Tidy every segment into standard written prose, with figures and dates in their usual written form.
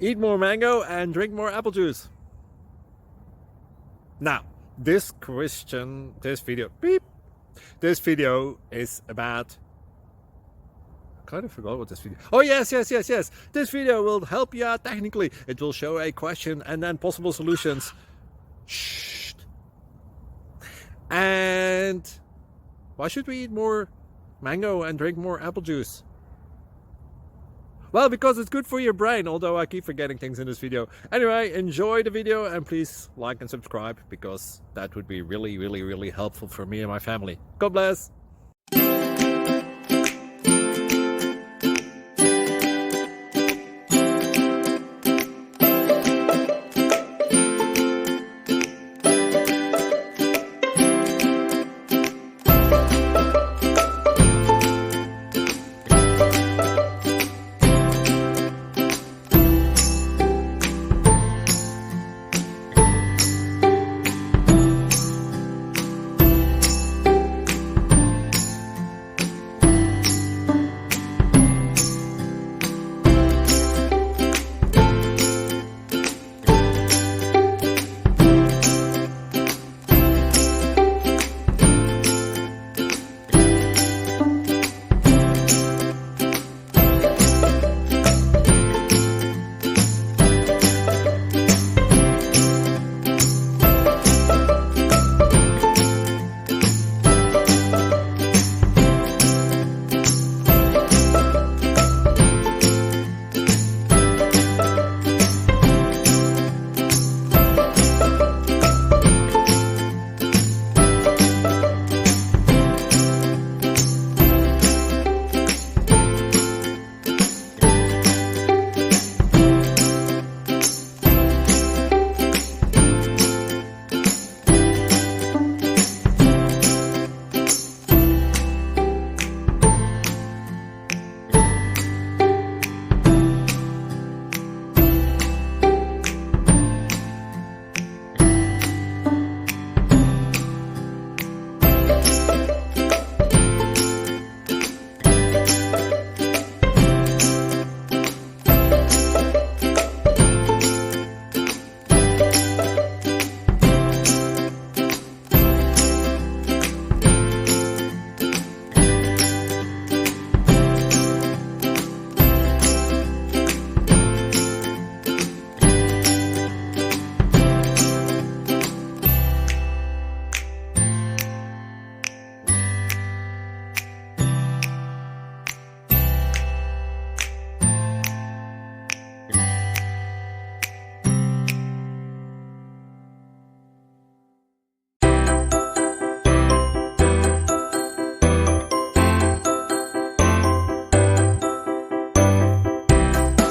Eat more mango and drink more apple juice. Now, this video is about, I kind of forgot what this video. Oh, yes. This video will help you out technically. It will show a question and then possible solutions. Shh. And why should we eat more mango and drink more apple juice? Well, because it's good for your brain, although I keep forgetting things in this video. Anyway, enjoy the video and please like and subscribe, because that would be really helpful for me and my family. God bless!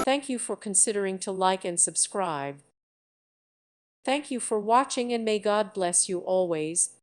Thank you for considering to like and subscribe. Thank you for watching, and may God bless you always.